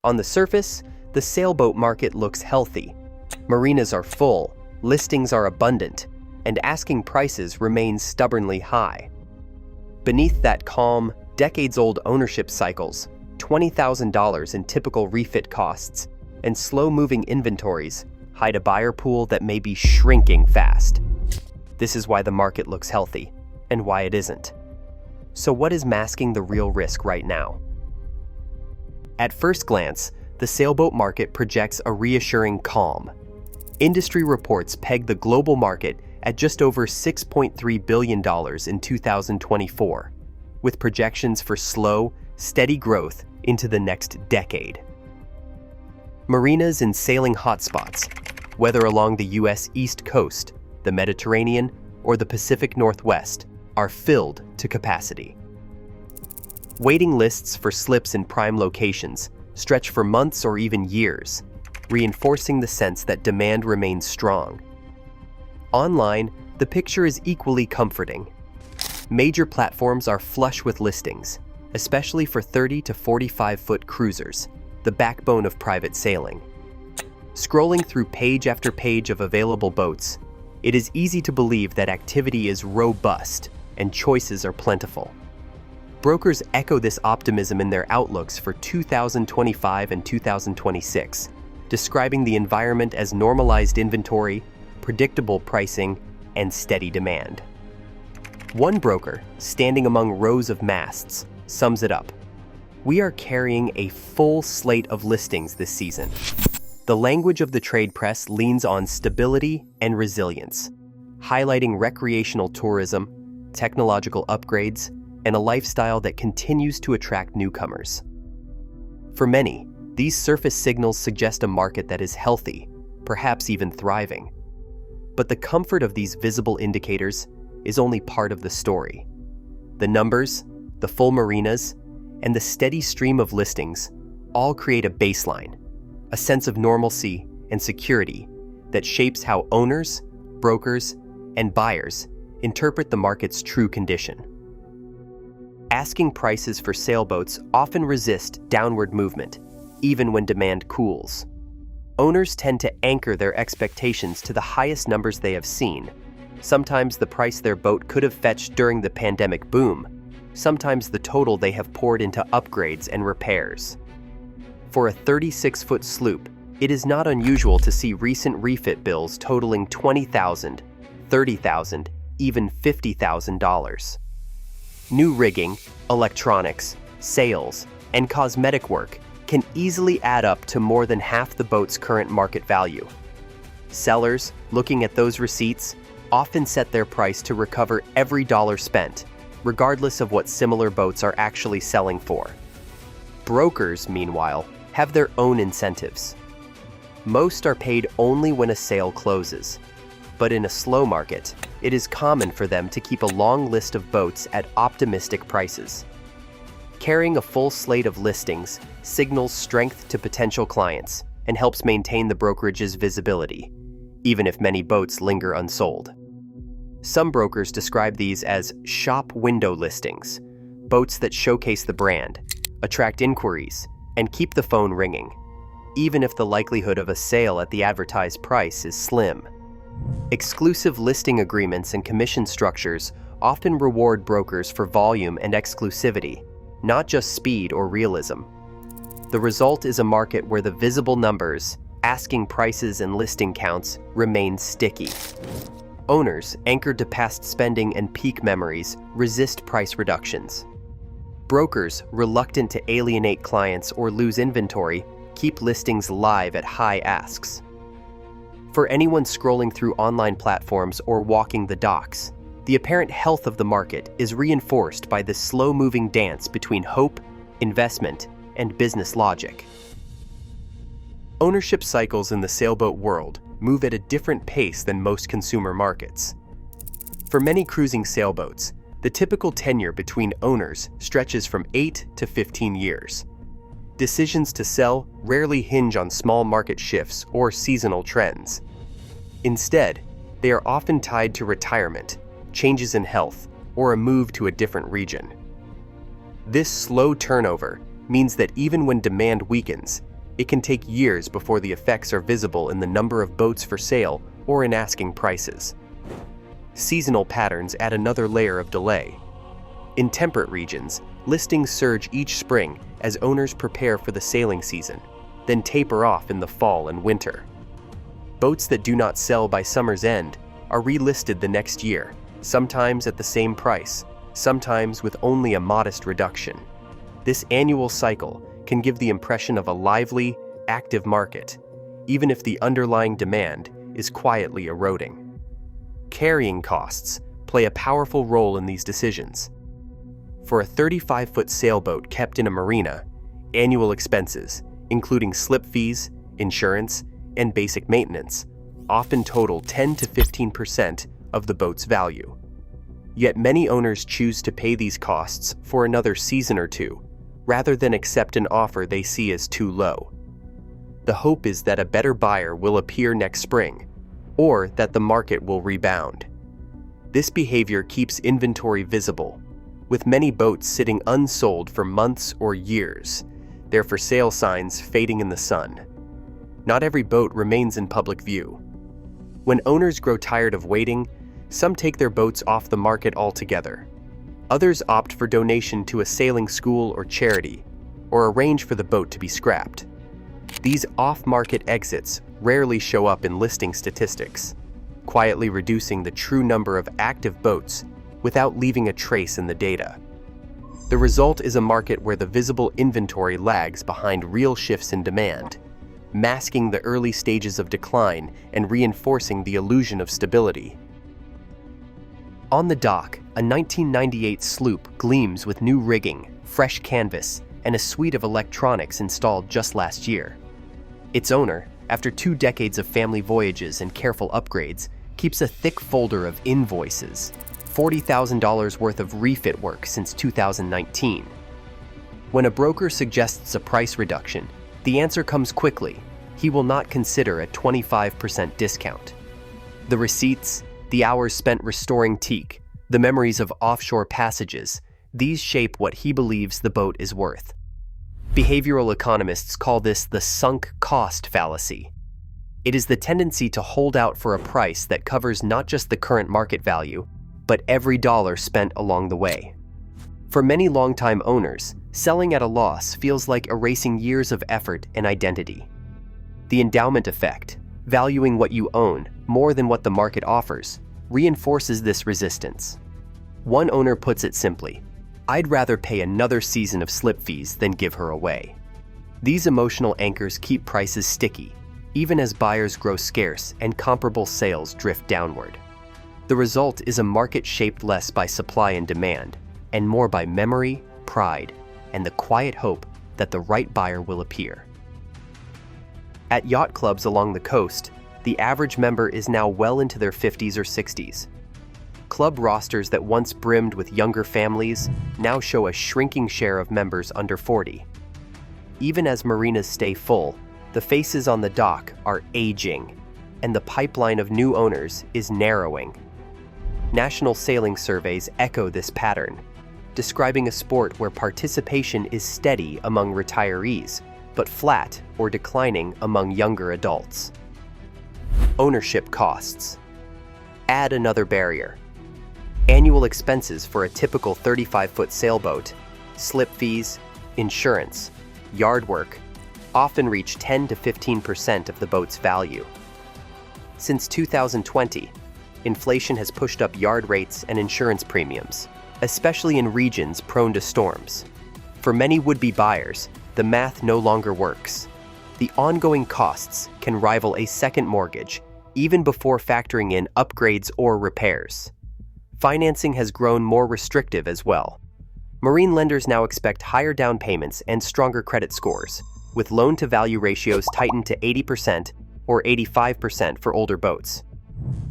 On the surface, the sailboat market looks healthy. Marinas are full, listings are abundant, and asking prices remain stubbornly high. Beneath that calm, decades-old ownership cycles, $20,000 in typical refit costs, and slow-moving inventories hide a buyer pool that may be shrinking fast. This is why the market looks healthy, and why it isn't. So what is masking the real risk right now? At first glance, the sailboat market projects a reassuring calm. Industry reports peg the global market at just over $6.3 billion in 2024, with projections for slow, steady growth into the next decade. Marinas in sailing hotspots, whether along the U.S. East Coast, the Mediterranean, or the Pacific Northwest, are filled to capacity. Waiting lists for slips in prime locations stretch for months or even years, reinforcing the sense that demand remains strong. Online, the picture is equally comforting. Major platforms are flush with listings, especially for 30 to 45-foot cruisers, the backbone of private sailing. Scrolling through page after page of available boats, it is easy to believe that activity is robust and choices are plentiful. Brokers echo this optimism in their outlooks for 2025 and 2026, describing the environment as normalized inventory, predictable pricing, and steady demand. One broker, standing among rows of masts, sums it up. "We are carrying a full slate of listings this season." The language of the trade press leans on stability and resilience, highlighting recreational tourism, technological upgrades, and a lifestyle that continues to attract newcomers. For many, these surface signals suggest a market that is healthy, perhaps even thriving. But the comfort of these visible indicators is only part of the story. The numbers, the full marinas, and the steady stream of listings all create a baseline, a sense of normalcy and security that shapes how owners, brokers, and buyers interpret the market's true condition. Asking prices for sailboats often resist downward movement, even when demand cools. Owners tend to anchor their expectations to the highest numbers they have seen, sometimes the price their boat could have fetched during the pandemic boom, sometimes the total they have poured into upgrades and repairs. For a 36-foot sloop, it is not unusual to see recent refit bills totaling $20,000, $30,000, even $50,000. New rigging, electronics, sails, and cosmetic work can easily add up to more than half the boat's current market value. Sellers, looking at those receipts, often set their price to recover every dollar spent, regardless of what similar boats are actually selling for. Brokers, meanwhile, have their own incentives. Most are paid only when a sale closes, but in a slow market, it is common for them to keep a long list of boats at optimistic prices. Carrying a full slate of listings signals strength to potential clients and helps maintain the brokerage's visibility, even if many boats linger unsold. Some brokers describe these as shop window listings, boats that showcase the brand, attract inquiries, and keep the phone ringing, even if the likelihood of a sale at the advertised price is slim. Exclusive listing agreements and commission structures often reward brokers for volume and exclusivity, not just speed or realism. The result is a market where the visible numbers, asking prices, and listing counts remain sticky. Owners, anchored to past spending and peak memories, resist price reductions. Brokers, reluctant to alienate clients or lose inventory, keep listings live at high asks. For anyone scrolling through online platforms or walking the docks, the apparent health of the market is reinforced by this slow-moving dance between hope, investment, and business logic. Ownership cycles in the sailboat world move at a different pace than most consumer markets. For many cruising sailboats, the typical tenure between owners stretches from 8 to 15 years. Decisions to sell rarely hinge on small market shifts or seasonal trends. Instead, they are often tied to retirement, changes in health, or a move to a different region. This slow turnover means that even when demand weakens, It can take years before the effects are visible in the number of boats for sale or in asking prices. Seasonal patterns add another layer of delay. In temperate regions, listings surge each spring as owners prepare for the sailing season, then taper off in the fall and winter. Boats that do not sell by summer's end are relisted the next year, sometimes at the same price, sometimes with only a modest reduction. This annual cycle can give the impression of a lively, active market, even if the underlying demand is quietly eroding. Carrying costs play a powerful role in these decisions. For a 35-foot sailboat kept in a marina, annual expenses, including slip fees, insurance, and basic maintenance, often total 10 to 15% of the boat's value. Yet many owners choose to pay these costs for another season or two, rather than accept an offer they see as too low. The hope is that a better buyer will appear next spring, or that the market will rebound. This behavior keeps inventory visible, with many boats sitting unsold for months or years, their for sale signs fading in the sun. Not every boat remains in public view. When owners grow tired of waiting, some take their boats off the market altogether. Others opt for donation to a sailing school or charity, or arrange for the boat to be scrapped. These off-market exits rarely show up in listing statistics, quietly reducing the true number of active boats without leaving a trace in the data. The result is a market where the visible inventory lags behind real shifts in demand, masking the early stages of decline and reinforcing the illusion of stability. On the dock, a 1998 sloop gleams with new rigging, fresh canvas, and a suite of electronics installed just last year. Its owner, after 2 decades of family voyages and careful upgrades, keeps a thick folder of invoices, $40,000 worth of refit work since 2019. When a broker suggests a price reduction, the answer comes quickly. He will not consider a 25% discount. The receipts, the hours spent restoring teak, the memories of offshore passages, these shape what he believes the boat is worth. Behavioral economists call this the sunk cost fallacy. It is the tendency to hold out for a price that covers not just the current market value, but every dollar spent along the way. For many longtime owners, selling at a loss feels like erasing years of effort and identity. The endowment effect, valuing what you own more than what the market offers, reinforces this resistance. One owner puts it simply, "I'd rather pay another season of slip fees than give her away." These emotional anchors keep prices sticky, even as buyers grow scarce and comparable sales drift downward. The result is a market shaped less by supply and demand, and more by memory, pride, and the quiet hope that the right buyer will appear. At yacht clubs along the coast, the average member is now well into their 50s or 60s. Club rosters that once brimmed with younger families now show a shrinking share of members under 40. Even as marinas stay full, the faces on the dock are aging, and the pipeline of new owners is narrowing. National sailing surveys echo this pattern, describing a sport where participation is steady among retirees, but flat or declining among younger adults. Ownership costs. Add another barrier. Annual expenses for a typical 35-foot sailboat, slip fees, insurance, yard work, often reach 10 to 15% of the boat's value. Since 2020, inflation has pushed up yard rates and insurance premiums, especially in regions prone to storms. For many would-be buyers, the math no longer works. The ongoing costs can rival a second mortgage, even before factoring in upgrades or repairs. Financing has grown more restrictive as well. Marine lenders now expect higher down payments and stronger credit scores, with loan-to-value ratios tightened to 80% or 85% for older boats.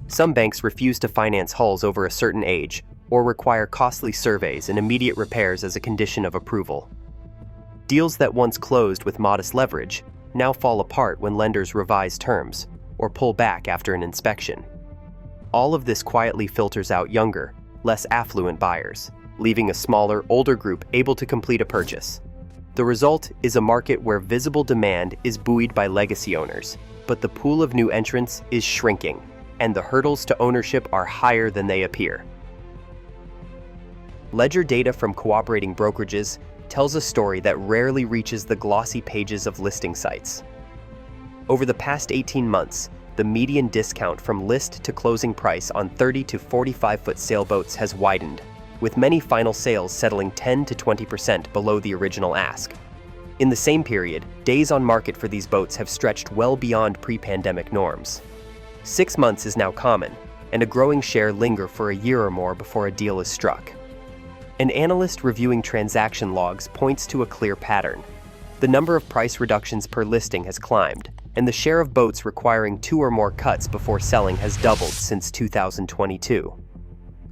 Some banks refuse to finance hulls over a certain age or require costly surveys and immediate repairs as a condition of approval. Deals that once closed with modest leverage now fall apart when lenders revise terms or pull back after an inspection. All of this quietly filters out younger, less affluent buyers, leaving a smaller, older group able to complete a purchase. The result is a market where visible demand is buoyed by legacy owners, but the pool of new entrants is shrinking, and the hurdles to ownership are higher than they appear. Ledger data from cooperating brokerages tells a story that rarely reaches the glossy pages of listing sites. Over the past 18 months, the median discount from list to closing price on 30 to 45-foot sailboats has widened, with many final sales settling 10 to 20% below the original ask. In the same period, days on market for these boats have stretched well beyond pre-pandemic norms. 6 months is now common, and a growing share linger for a year or more before a deal is struck. An analyst reviewing transaction logs points to a clear pattern. The number of price reductions per listing has climbed, and the share of boats requiring 2 or more cuts before selling has doubled since 2022.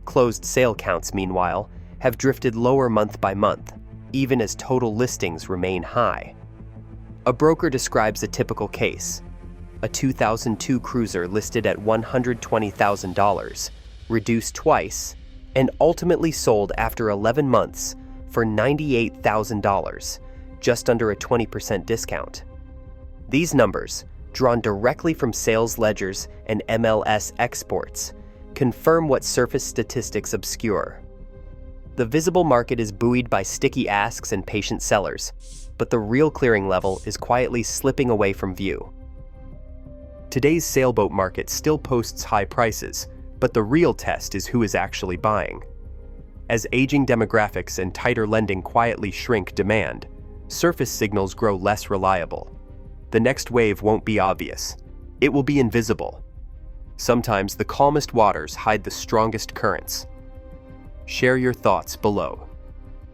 Closed sale counts, meanwhile, have drifted lower month by month, even as total listings remain high. A broker describes a typical case: a 2002 cruiser listed at $120,000, reduced twice, and ultimately sold after 11 months for $98,000, just under a 20% discount. These numbers, drawn directly from sales ledgers and MLS exports, confirm what surface statistics obscure. The visible market is buoyed by sticky asks and patient sellers, but the real clearing level is quietly slipping away from view. Today's sailboat market still posts high prices, but the real test is who is actually buying. As aging demographics and tighter lending quietly shrink demand, surface signals grow less reliable. The next wave won't be obvious. It will be invisible. Sometimes the calmest waters hide the strongest currents. Share your thoughts below.